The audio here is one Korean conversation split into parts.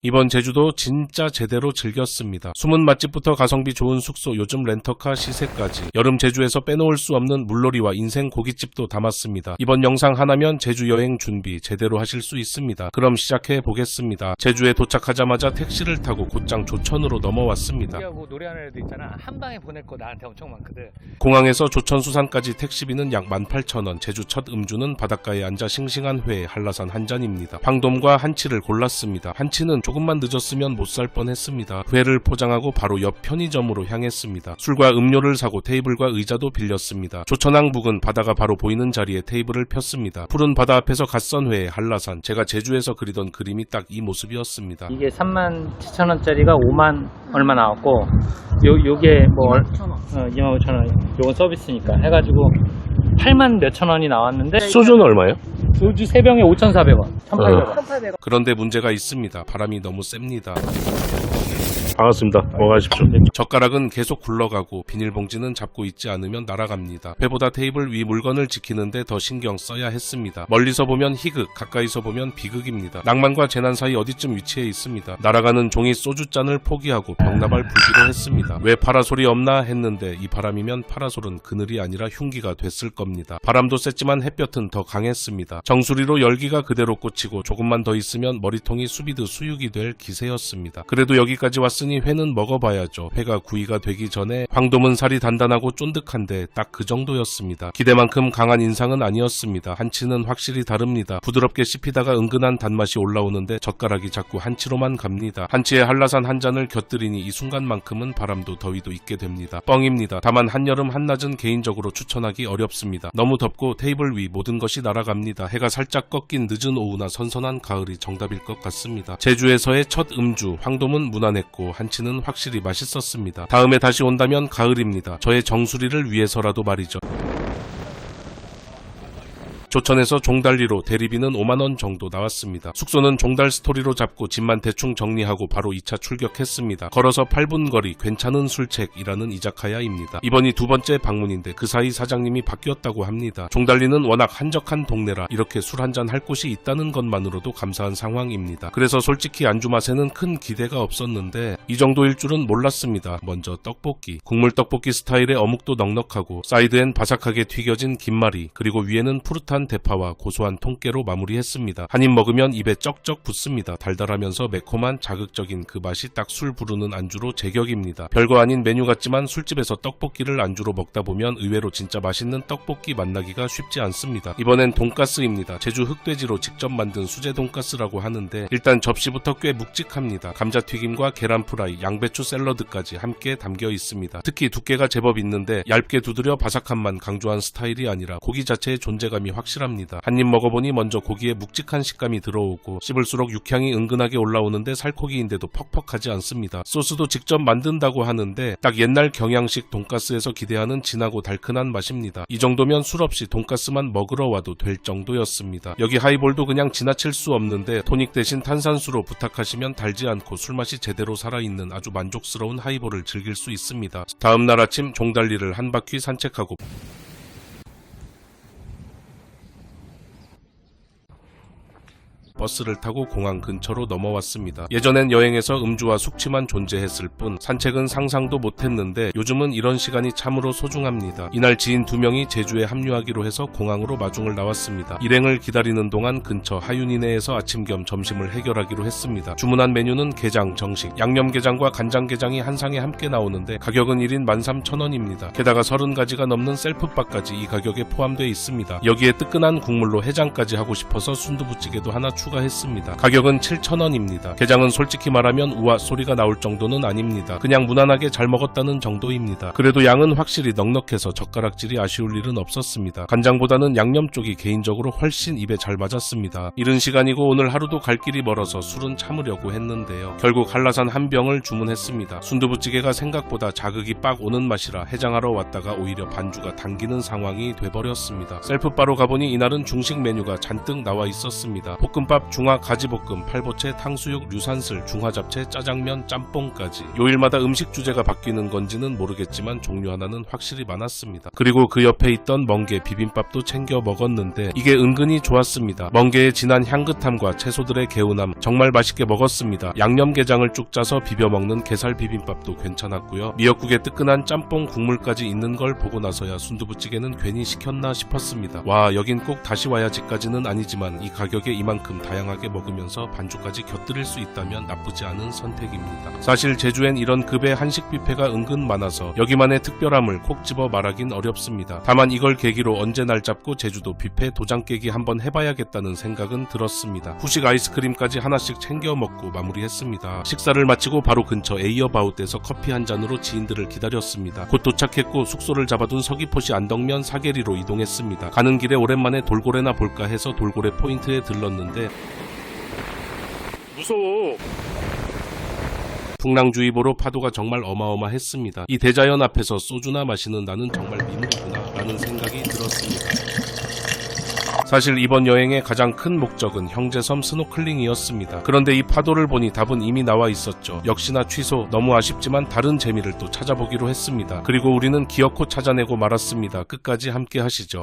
이번 제주도 진짜 제대로 즐겼습니다. 숨은 맛집부터 가성비 좋은 숙소, 요즘 렌터카 시세까지 여름 제주에서 빼놓을 수 없는 물놀이와 인생 고깃집도 담았습니다. 이번 영상 하나면 제주 여행 준비 제대로 하실 수 있습니다. 그럼 시작해 보겠습니다. 제주에 도착하자마자 택시를 타고 곧장 조천으로 넘어왔습니다. 하고 노래하는 애도 있잖아. 한 방에 보낼 거 나한테 엄청 많거든. 공항에서 조천수산까지 택시비는 약 18,000원. 제주 첫 음주는 바닷가에 앉아 싱싱한 회, 한라산 한 잔입니다. 황돔과 한치를 골랐습니다. 한치는 조금만 늦었으면 못 살 뻔했습니다. 회를 포장하고 바로 옆 편의점으로 향했습니다. 술과 음료를 사고 테이블과 의자도 빌렸습니다. 조천항 부근 바다가 바로 보이는 자리에 테이블을 폈습니다. 푸른 바다 앞에서 갓선 회에 한라산, 제가 제주에서 그리던 그림이 딱 이 모습이었습니다. 이게 37,000원짜리가 5만 얼마 나왔고 요게 뭐 25,000원 요건 서비스니까 해가지고 8만 몇천 원이 나왔는데 소주는 얼마예요? 소주 3병에 5,400원 1,800원. 그런데 문제가 있습니다. 바람이 너무 셉니다. 반갑습니다. 먹어가십시오. 젓가락은 계속 굴러가고 비닐봉지는 잡고 있지 않으면 날아갑니다. 회보다 테이블 위 물건을 지키는데 더 신경 써야 했습니다. 멀리서 보면 희극, 가까이서 보면 비극입니다. 낭만과 재난 사이 어디쯤 위치해 있습니다. 날아가는 종이 소주잔을 포기하고 벽나발 불기로 했습니다. 왜 파라솔이 없나 했는데 이 바람이면 파라솔은 그늘이 아니라 흉기가 됐을 겁니다. 바람도 셌지만 햇볕은 더 강했습니다. 정수리로 열기가 그대로 꽂히고 조금만 더 있으면 머리통이 수비드 수육이 될 기세였습니다. 그래도 여기까지 왔으니 회는 먹어봐야죠. 회가 구이가 되기 전에 황돔은 살이 단단하고 쫀득한데 딱 그 정도였습니다. 기대만큼 강한 인상은 아니었습니다. 한치는 확실히 다릅니다. 부드럽게 씹히다가 은근한 단맛이 올라오는데 젓가락이 자꾸 한치로만 갑니다. 한치에 한라산 한 잔을 곁들이니 이 순간만큼은 바람도 더위도 있게 됩니다. 뻥입니다. 다만 한여름 한낮은 개인적으로 추천하기 어렵습니다. 너무 덥고 테이블 위 모든 것이 날아갑니다. 해가 살짝 꺾인 늦은 오후나 선선한 가을이 정답일 것 같습니다. 제주에서의 첫 음주, 황돔은 무난했고 한치는 확실히 맛있었습니다. 다음에 다시 온다면 가을입니다. 저의 정수리를 위해서라도 말이죠. 조천에서 종달리로 대리비는 5만원 정도 나왔습니다. 숙소는 종달 스토리로 잡고 짐만 대충 정리하고 바로 2차 출격했습니다. 걸어서 8분 거리 괜찮은 술책이라는 이자카야입니다. 이번이 두 번째 방문인데 그 사이 사장님이 바뀌었다고 합니다. 종달리는 워낙 한적한 동네라 이렇게 술 한잔 할 곳이 있다는 것만으로도 감사한 상황입니다. 그래서 솔직히 안주 맛에는 큰 기대가 없었는데 이 정도일 줄은 몰랐습니다. 먼저 떡볶이, 국물 떡볶이 스타일의 어묵도 넉넉하고 사이드엔 바삭하게 튀겨진 김말이, 그리고 위에는 푸릇한 대파와 고소한 통깨로 마무리했습니다. 한 입 먹으면 입에 쩍쩍 붙습니다. 달달하면서 매콤한 자극적인 그 맛이 딱 술 부르는 안주로 제격입니다. 별거 아닌 메뉴 같지만 술집에서 떡볶이를 안주로 먹다 보면 의외로 진짜 맛있는 떡볶이 만나기가 쉽지 않습니다. 이번엔 돈가스입니다. 제주 흑돼지로 직접 만든 수제 돈가스라고 하는데 일단 접시부터 꽤 묵직합니다. 감자튀김과 계란 프라이, 양배추 샐러드까지 함께 담겨 있습니다. 특히 두께가 제법 있는데 얇게 두드려 바삭함만 강조한 스타일이 아니라 고기 자체의 존재감이 확실합니다. 한 입 먹어보니 먼저 고기에 묵직한 식감이 들어오고 씹을수록 육향이 은근하게 올라오는데 살코기인데도 퍽퍽하지 않습니다. 소스도 직접 만든다고 하는데 딱 옛날 경양식 돈가스에서 기대하는 진하고 달큰한 맛입니다. 이 정도면 술 없이 돈가스만 먹으러 와도 될 정도였습니다. 여기 하이볼도 그냥 지나칠 수 없는데 토닉 대신 탄산수로 부탁하시면 달지 않고 술맛이 제대로 살아있는 아주 만족스러운 하이볼을 즐길 수 있습니다. 다음날 아침 종달리를 한 바퀴 산책하고 버스를 타고 공항 근처로 넘어왔습니다. 예전엔 여행에서 음주와 숙취만 존재했을 뿐 산책은 상상도 못했는데 요즘은 이런 시간이 참으로 소중합니다. 이날 지인 2명이 제주에 합류하기로 해서 공항으로 마중을 나왔습니다. 일행을 기다리는 동안 근처 하윤이네에서 아침 겸 점심을 해결하기로 했습니다. 주문한 메뉴는 게장, 정식, 양념게장과 간장게장이 한 상에 함께 나오는데 가격은 1인 13,000원입니다. 게다가 30가지가 넘는 셀프바까지 이 가격에 포함되어 있습니다. 여기에 뜨끈한 국물로 해장까지 하고 싶어서 순두부찌개도 하나 추가했습니다. 가격은 7,000원입니다. 게장은 솔직히 말하면 우와 소리가 나올 정도는 아닙니다. 그냥 무난하게 잘 먹었다는 정도입니다. 그래도 양은 확실히 넉넉해서 젓가락질이 아쉬울 일은 없었습니다. 간장보다는 양념 쪽이 개인적으로 훨씬 입에 잘 맞았습니다. 이른 시간이고 오늘 하루도 갈 길이 멀어서 술은 참으려고 했는데요. 결국 한라산 한 병을 주문했습니다. 순두부찌개가 생각보다 자극이 빡 오는 맛이라 해장하러 왔다가 오히려 반주가 당기는 상황이 돼버렸습니다. 셀프바로 가보니 이날은 중식 메뉴가 잔뜩 나와 있었습니다. 볶음밥 비빔밥, 중화, 가지볶음, 팔보채, 탕수육, 유산슬, 중화잡채, 짜장면, 짬뽕까지 요일마다 음식 주제가 바뀌는 건지는 모르겠지만 종류 하나는 확실히 많았습니다. 그리고 그 옆에 있던 멍게 비빔밥도 챙겨 먹었는데 이게 은근히 좋았습니다. 멍게의 진한 향긋함과 채소들의 개운함 정말 맛있게 먹었습니다. 양념게장을 쭉 짜서 비벼 먹는 게살 비빔밥도 괜찮았고요. 미역국에 뜨끈한 짬뽕 국물까지 있는 걸 보고 나서야 순두부찌개는 괜히 시켰나 싶었습니다. 와, 여긴 꼭 다시 와야지까지는 아니지만 이 가격에 이만큼 다양하게 먹으면서 반주까지 곁들일 수 있다면 나쁘지 않은 선택입니다. 사실 제주엔 이런 급의 한식 뷔페가 은근 많아서 여기만의 특별함을 콕 집어 말하긴 어렵습니다. 다만 이걸 계기로 언제 날 잡고 제주도 뷔페 도장 깨기 한번 해봐야겠다는 생각은 들었습니다. 후식 아이스크림까지 하나씩 챙겨 먹고 마무리했습니다. 식사를 마치고 바로 근처 에이어바웃에서 커피 한 잔으로 지인들을 기다렸습니다. 곧 도착했고 숙소를 잡아둔 서귀포시 안덕면 사계리로 이동했습니다. 가는 길에 오랜만에 돌고래나 볼까 해서 돌고래 포인트에 들렀는데 무서워. 풍랑주의보로 파도가 정말 어마어마했습니다. 이 대자연 앞에서 소주나 마시는 나는 정말 미물이구나 라는 생각이 들었습니다. 사실 이번 여행의 가장 큰 목적은 형제섬 스노클링이었습니다. 그런데 이 파도를 보니 답은 이미 나와 있었죠. 역시나 취소. 너무 아쉽지만 다른 재미를 또 찾아보기로 했습니다. 그리고 우리는 기어코 찾아내고 말았습니다. 끝까지 함께 하시죠.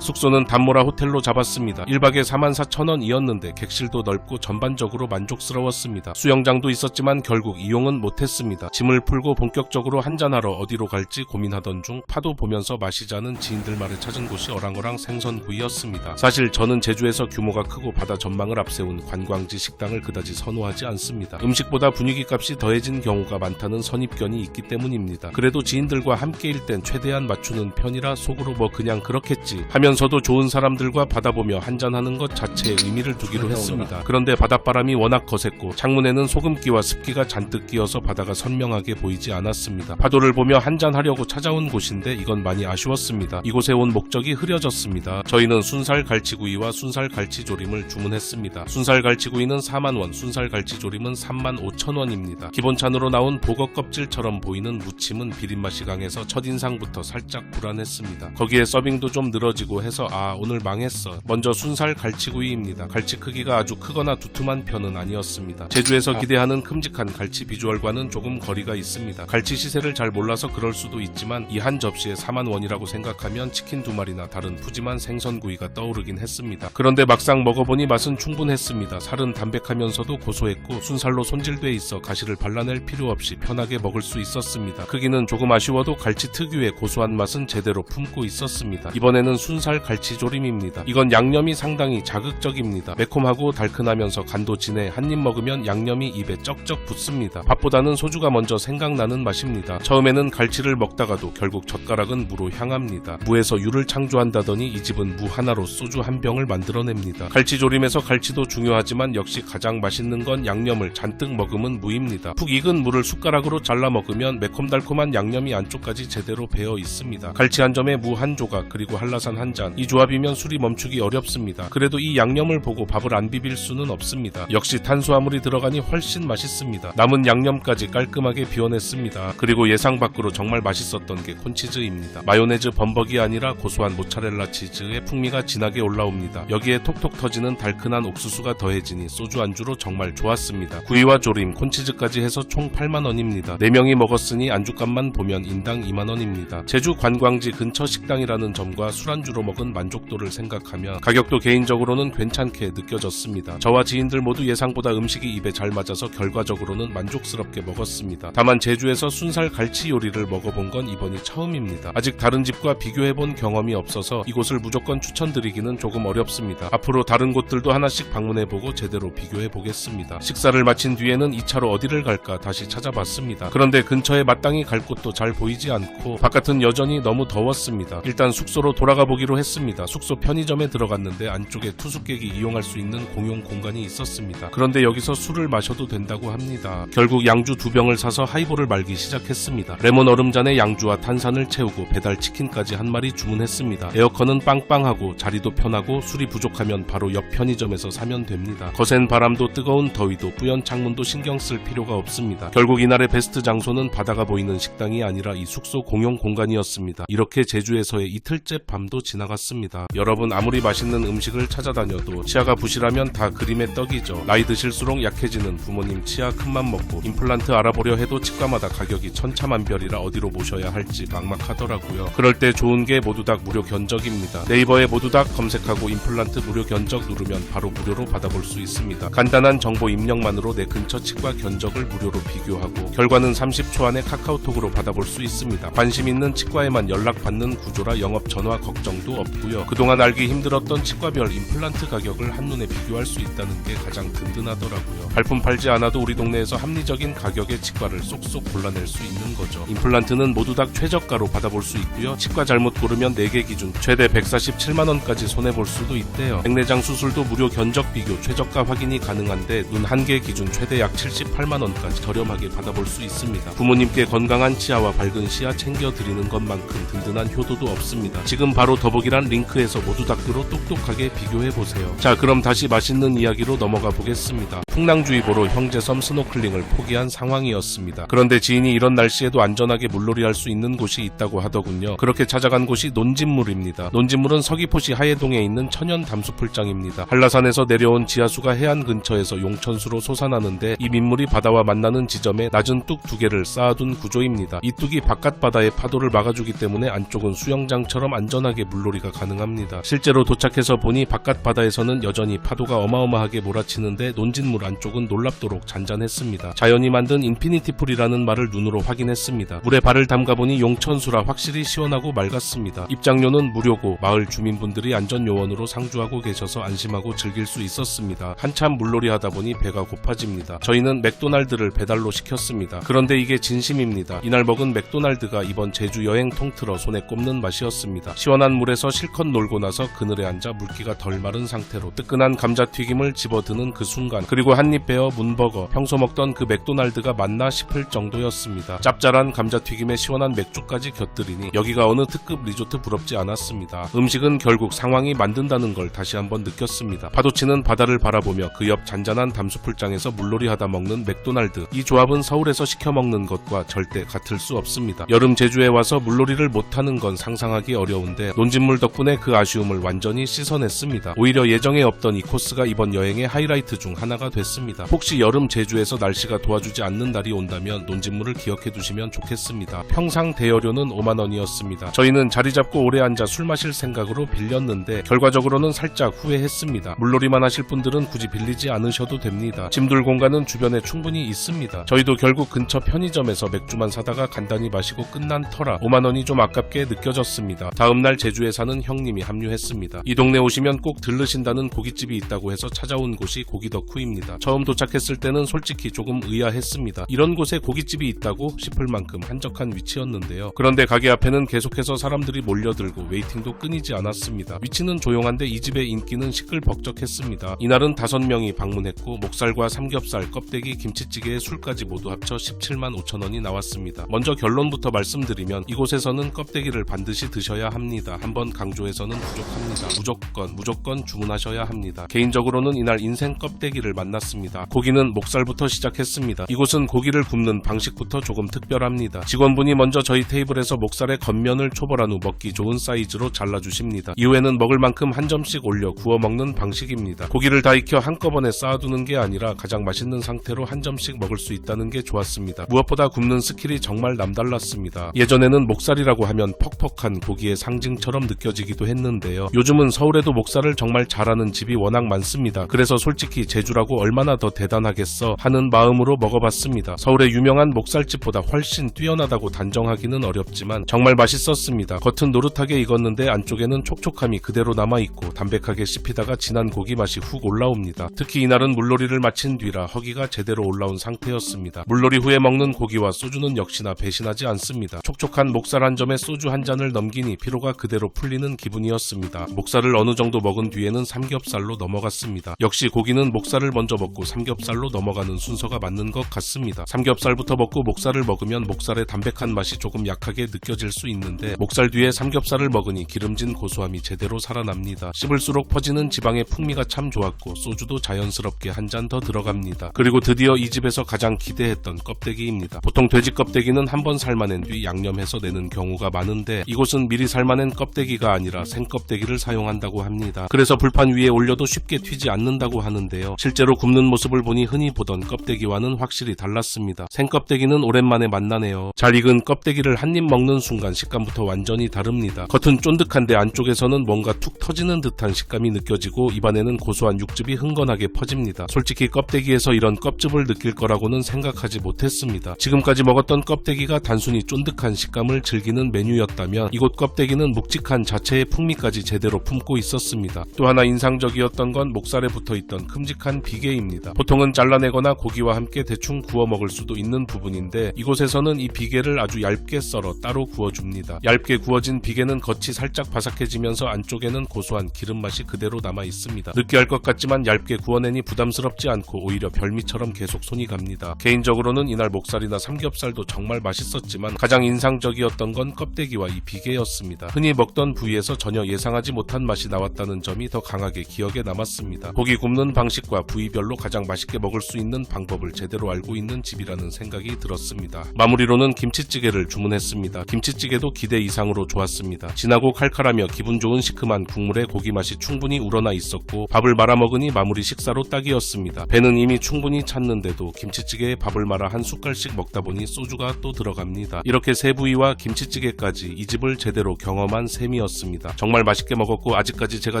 숙소는 단모라 호텔로 잡았습니다. 1박에 44,000원이었는데 객실도 넓고 전반적으로 만족스러웠습니다. 수영장도 있었지만 결국 이용은 못했습니다. 짐을 풀고 본격적으로 한잔하러 어디로 갈지 고민하던 중 파도 보면서 마시자는 지인들 말에 찾은 곳이 어랑어랑 생선구이였습니다. 사실 저는 제주에서 규모가 크고 바다 전망을 앞세운 관광지 식당을 그다지 선호하지 않습니다. 음식보다 분위기값이 더해진 경우가 많다는 선입견이 있기 때문입니다. 그래도 지인들과 함께일 땐 최대한 맞추는 편이라 속으로 뭐 그냥 그렇겠지 하면서도 좋은 사람들과 바다 보며 한잔하는 것 자체에 의미를 두기로 했습니다. 그런데 바닷바람이 워낙 거셌고 창문에는 소금기와 습기가 잔뜩 끼어서 바다가 선명하게 보이지 않았습니다. 파도를 보며 한잔하려고 찾아온 곳인데 이건 많이 아쉬웠습니다. 이곳에 온 목적이 흐려졌습니다. 저희는 순살 갈치구이와 순살 갈치조림을 주문했습니다. 순살 갈치구이는 4만원, 순살 갈치조림은 35,000원입니다. 기본찬으로 나온 보거 껍질처럼 보이는 무침은 비린맛이 강해서 첫인상부터 살짝 불안했습니다. 거기에 서빙도 좀 늘어지고 해서 오늘 망했어. 먼저 순살 갈치구이입니다. 갈치 크기가 아주 크거나 두툼한 편은 아니었습니다. 제주에서 기대하는 큼직한 갈치 비주얼과는 조금 거리가 있습니다. 갈치 시세를 잘 몰라서 그럴 수도 있지만 이 한 접시에 4만원이라고 생각하면 치킨 2마리나 다른 푸짐한 생선구이가 떠오르긴 했습니다. 그런데 막상 먹어보니 맛은 충분했습니다. 살은 담백하면서도 고소했고 순살로 손질돼 있어 가시를 발라낼 필요 없이 편하게 먹을 수 있었습니다. 크기는 조금 아쉬워도 갈치 특유의 고소한 맛은 제대로 품고 있었습니다. 이번에는 순살 갈치조림입니다. 이건 양념이 상당히 자극적입니다. 매콤하고 달큰하면서 간도 진해 한입 먹으면 양념이 입에 쩍쩍 붙습니다. 밥보다는 소주가 먼저 생각나는 맛입니다. 처음에는 갈치를 먹다가도 결국 젓가락은 무로 향합니다. 무에서 유를 창조한다더니 이 집은 무 하나로 소주 한 병을 만들어냅니다. 갈치조림에서 갈치도 중요하지만 역시 가장 맛있는 건 양념을 잔뜩 머금은 무입니다. 푹 익은 무를 숟가락으로 잘라 먹으면 매콤달콤한 양념이 안쪽까지 제대로 배어 있습니다. 갈치 한 점에 무 한 조각 그리고 한라산 한 잔. 이 조합이면 술이 멈추기 어렵습니다. 그래도 이 양념을 보고 밥을 안 비빌 수는 없습니다. 역시 탄수화물이 들어가니 훨씬 맛있습니다. 남은 양념까지 깔끔하게 비워냈습니다. 그리고 예상 밖으로 정말 맛있었던 게 콘치즈입니다. 마요네즈 범벅이 아니라 고소한 모차렐라 치즈의 풍미가 진하게 올라옵니다. 여기에 톡톡 터지는 달큰한 옥수수가 더해지니 소주 안주로 정말 좋았습니다. 구이와 조림, 콘치즈까지 해서 총 8만원입니다. 4명이 먹었으니 안주값만 보면 인당 2만원입니다. 제주 관광지 근처 식당이라는 점과 술안주로 먹은 만족도를 생각하면 가격도 개인적으로는 괜찮게 느껴졌습니다. 저와 지인들 모두 예상보다 음식이 입에 잘 맞아서 결과적으로는 만족스럽게 먹었습니다. 다만 제주에서 순살 갈치 요리를 먹어본 건 이번이 처음입니다. 아직 다른 집과 비교해본 경험이 없어서 이곳을 무조건 추천드리기는 조금 어렵습니다. 앞으로 다른 곳들도 하나씩 방문해보고 제대로 비교해보겠습니다. 식사를 마친 뒤에는 2차로 어디를 갈까 다시 찾아봤습니다. 그런데 근처에 마땅히 갈 곳도 잘 보이지 않고 바깥은 여전히 너무 더웠습니다. 일단 숙소로 돌아가 보기로 했습니다. 숙소 편의점에 들어갔는데 안쪽에 투숙객이 이용할 수 있는 공용 공간이 있었습니다. 그런데 여기서 술을 마셔도 된다고 합니다. 결국 양주 2병을 사서 하이볼을 말기 시작했습니다. 레몬 얼음잔에 양주와 탄산을 채우고 배달 치킨까지 한 마리 주문했습니다. 에어컨은 빵빵하고 자리도 편하고 술이 부족하면 바로 옆 편의점에서 사면 됩니다. 거센 바람도 뜨거운 더위도 뿌연 창문도 신경 쓸 필요가 없습니다. 결국 이날의 베스트 장소는 바다가 보이는 식당이 아니라 이 숙소 공용 공간이었습니다. 이렇게 제주에서의 이틀째 밤도 지나갔습니다. 지나갔습니다. 여러분, 아무리 맛있는 음식을 찾아다녀도 치아가 부실하면 다 그림의 떡이죠. 나이 드실수록 약해지는 부모님 치아 큰맘 먹고 임플란트 알아보려 해도 치과마다 가격이 천차만별이라 어디로 모셔야 할지 막막하더라고요. 그럴 때 좋은 게 모두닥 무료 견적입니다. 네이버에 모두닥 검색하고 임플란트 무료 견적 누르면 바로 무료로 받아볼 수 있습니다. 간단한 정보 입력만으로 내 근처 치과 견적을 무료로 비교하고 결과는 30초 안에 카카오톡으로 받아볼 수 있습니다. 관심 있는 치과에만 연락받는 구조라 영업 전화 걱정도 없고요. 그동안 알기 힘들었던 치과별 임플란트 가격을 한눈에 비교할 수 있다는 게 가장 든든하더라고요. 발품 팔지 않아도 우리 동네에서 합리적인 가격의 치과를 쏙쏙 골라낼 수 있는 거죠. 임플란트는 모두닥 최저가로 받아볼 수 있고요. 치과 잘못 고르면 4개 기준 최대 147만원까지 손해볼 수도 있대요. 백내장 수술도 무료 견적 비교 최저가 확인이 가능한데 눈 1개 기준 최대 약 78만원까지 저렴하게 받아볼 수 있습니다. 부모님께 건강한 치아와 밝은 시야 챙겨드리는 것만큼 든든한 효도도 없습니다. 지금 바로 더보기란 링크에서 모두닥으로 똑똑하게 비교해보세요. 자, 그럼 다시 맛있는 이야기로 넘어가 보겠습니다. 풍랑주의보로 형제섬 스노클링을 포기한 상황이었습니다. 그런데 지인이 이런 날씨에도 안전하게 물놀이 할 수 있는 곳이 있다고 하더군요. 그렇게 찾아간 곳이 논진물입니다. 논진물은 서귀포시 하예동에 있는 천연 담수풀장입니다. 한라산에서 내려온 지하수가 해안 근처에서 용천수로 솟아나는데 이 민물이 바다와 만나는 지점에 낮은 뚝 2개를 쌓아둔 구조입니다. 이 뚝이 바깥 바다의 파도를 막아주기 때문에 안쪽은 수영장처럼 안전하게 물놀이가 가능합니다. 실제로 도착해서 보니 바깥 바다에서는 여전히 파도가 어마어마하게 몰아치는데 논진물 안쪽은 놀랍도록 잔잔했습니다. 자연이 만든 인피니티풀이라는 말을 눈으로 확인했습니다. 물에 발을 담가보니 용천수라 확실히 시원하고 맑았습니다. 입장료는 무료고 마을 주민분들이 안전요원으로 상주하고 계셔서 안심하고 즐길 수 있었습니다. 한참 물놀이 하다 보니 배가 고파집니다. 저희는 맥도날드를 배달로 시켰습니다. 그런데 이게 진심입니다. 이날 먹은 맥도날드가 이번 제주 여행 통틀어 손에 꼽는 맛이었습니다. 시원한 물에서 실컷 놀고 나서 그늘에 앉아 물기가 덜 마른 상태로 뜨끈한 감자튀김을 집어드는 그 순간, 그리고 한입 베어 문버거, 평소 먹던 그 맥도날드가 맞나 싶을 정도였습니다. 짭짤한 감자튀김에 시원한 맥주까지 곁들이니 여기가 어느 특급 리조트 부럽지 않았습니다. 음식은 결국 상황이 만든다는 걸 다시 한번 느꼈습니다. 파도치는 바다를 바라보며 그 옆 잔잔한 담수풀장에서 물놀이하다 먹는 맥도날드, 이 조합은 서울에서 시켜 먹는 것과 절대 같을 수 없습니다. 여름 제주에 와서 물놀이를 못하는 건 상상하기 어려운데 논진물 덕분에 그 아쉬움을 완전히 씻어냈습니다. 오히려 예정에 없던 이 코스가 이번 여행의 하이라이트 중 하나가 됐습니다. 혹시 여름 제주에서 날씨가 도와주지 않는 날이 온다면 논진물을 기억해 두시면 좋겠습니다. 평상 대여료는 5만원이었습니다. 저희는 자리 잡고 오래 앉아 술 마실 생각으로 빌렸는데 결과적으로는 살짝 후회했습니다. 물놀이만 하실 분들은 굳이 빌리지 않으셔도 됩니다. 짐둘 공간은 주변에 충분히 있습니다. 저희도 결국 근처 편의점에서 맥주만 사다가 간단히 마시고 끝난 터라 5만원이 좀 아깝게 느껴졌습니다. 다음날 제주에 사는 형님이 합류했습니다. 이 동네 오시면 꼭 들르신다는 고깃집이 있다고 해서 찾아온 곳이 고기덕후입니다. 처음 도착했을 때는 솔직히 조금 의아했습니다. 이런 곳에 고깃집이 있다고 싶을 만큼 한적한 위치였는데요. 그런데 가게 앞에는 계속해서 사람들이 몰려들고 웨이팅도 끊이지 않았습니다. 위치는 조용한데 이 집의 인기는 시끌벅적했습니다. 이날은 5명이 방문했고 목살과 삼겹살, 껍데기, 김치찌개에 술까지 모두 합쳐 17만 5천원이 나왔습니다. 먼저 결론부터 말씀드리면 이곳에서는 껍데기를 반드시 드셔야 합니다. 한번 강조해서는 부족합니다. 무조건 주문하셔야 합니다. 개인적으로는 이날 인생 껍데기를 만났습니다. 고기는 목살부터 시작했습니다. 이곳은 고기를 굽는 방식부터 조금 특별합니다. 직원분이 먼저 저희 테이블에서 목살의 겉면을 초벌한 후 먹기 좋은 사이즈로 잘라주십니다. 이후에는 먹을 만큼 한 점씩 올려 구워 먹는 방식입니다. 고기를 다 익혀 한꺼번에 쌓아두는 게 아니라 가장 맛있는 상태로 한 점씩 먹을 수 있다는 게 좋았습니다. 무엇보다 굽는 스킬이 정말 남달랐습니다. 예전에는 목살이라고 하면 퍽퍽한 고기의 상징처럼 느껴지기도 했는데요. 요즘은 서울에도 목살을 정말 잘하는 집이 워낙 많습니다. 그래서 솔직히 제주라고 얼마나 더 대단하겠어 하는 마음으로 먹어봤습니다. 서울의 유명한 목살집보다 훨씬 뛰어나다고 단정하기는 어렵지만 정말 맛있었습니다. 겉은 노릇하게 익었는데 안쪽에는 촉촉함이 그대로 남아있고 담백하게 씹히다가 진한 고기 맛이 훅 올라옵니다. 특히 이날은 물놀이를 마친 뒤라 허기가 제대로 올라온 상태였습니다. 물놀이 후에 먹는 고기와 소주는 역시나 배신하지 않습니다. 촉촉한 목살 한 점에 소주 한 잔을 넘기니 피로가 그대로 풀리는 기분이었습니다. 목살을 어느 정도 먹은 뒤에는 삼겹살로 넘어갔습니다. 역시 고기는 목살을 먼저 먹고 삼겹살로 넘어가는 순서가 맞는 것 같습니다. 삼겹살부터 먹고 목살을 먹으면 목살의 담백한 맛이 조금 약하게 느껴질 수 있는데 목살 뒤에 삼겹살을 먹으니 기름진 고소함이 제대로 살아납니다. 씹을수록 퍼지는 지방의 풍미가 참 좋았고 소주도 자연스럽게 한 잔 더 들어갑니다. 그리고 드디어 이 집에서 가장 기대했던 껍데기입니다. 보통 돼지 껍데기는 한번 삶아낸 뒤 양념해서 내는 경우가 많은데 이곳은 미리 삶아낸 껍데기가 아니라 생껍데기를 사용한다고 합니다. 그래서 불판 위에 올려도 쉽게 튀지 않는다고 하는데요. 실제로 굽는 모습을 보니 흔히 보던 껍데기와는 확실히 달랐습니다. 생껍데기는 오랜만에 만나네요. 잘 익은 껍데기를 한 입 먹는 순간 식감부터 완전히 다릅니다. 겉은 쫀득한데 안쪽에서는 뭔가 툭 터지는 듯한 식감이 느껴지고 입안에는 고소한 육즙이 흥건하게 퍼집니다. 솔직히 껍데기에서 이런 껍즙을 느낄 거라고는 생각하지 못했습니다. 지금까지 먹었던 껍데기가 단순히 쫀득한 식감을 즐기는 메뉴였다면 이곳 껍데기는 묵직한 자체의 풍미까지 제대로 품고 있었습니다. 또 하나 인상적이었던 건 목살에 붙어있던 큼직한 비계입니다. 보통은 잘라내거나 고기와 함께 대충 구워 먹을 수도 있는 부분인데 이곳에서는 이 비계를 아주 얇게 썰어 따로 구워줍니다. 얇게 구워진 비계는 겉이 살짝 바삭해지면서 안쪽에는 고소한 기름 맛이 그대로 남아 있습니다. 느끼할 것 같지만 얇게 구워내니 부담스럽지 않고 오히려 별미처럼 계속 손이 갑니다. 개인적으로는 이날 목살이나 삼겹살도 정말 맛있었지만 가장 인상적이었던 건 껍데기와 이 비계였습니다. 흔히 먹던 부위에서 전혀 예상하지 못한 맛이 나왔다는 점이 더 강하게 기억에 남았습니다. 고기 굽는 방식과 부위별로 가장 맛있게 먹을 수 있는 방법을 제대로 알고 있는 집이라는 생각이 들었습니다. 마무리로는 김치찌개를 주문했습니다. 김치찌개도 기대 이상으로 좋았습니다. 진하고 칼칼하며 기분 좋은 시큼한 국물에 고기 맛이 충분히 우러나 있었고 밥을 말아 먹으니 마무리 식사로 딱이었습니다. 배는 이미 충분히 찼는데도 김치찌개에 밥을 말아 한 숟갈씩 먹다 보니 소주가 또 들어갑니다. 이렇게 세 부위와 김치찌개까지 이 집을 제대로 경험한 셈이었습니다. 정말 맛있게 먹었고 아직까지 제가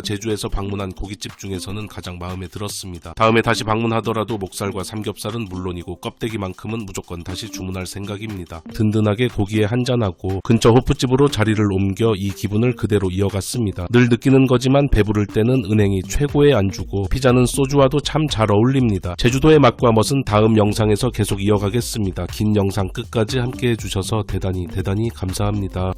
제주에서 방문한 고깃집 중에서는 가장 마음에 들었습니다. 다음에 다시 방문하더라도 목살과 삼겹살은 물론이고 껍데기만큼은 무조건 다시 주문할 생각입니다. 든든하게 고기에 한잔하고 근처 호프집으로 자리를 옮겨 이 기분을 그대로 이어갔습니다. 늘 느끼는 거지만 배부를 때는 은행이 최고의 안주고 피자는 소주와도 참 잘 어울립니다. 제주도의 맛과 멋은 다음 영상에서 계속 이어가겠습니다. 긴 영상 끝까지 함께 해주셔서 대단히 감사합니다.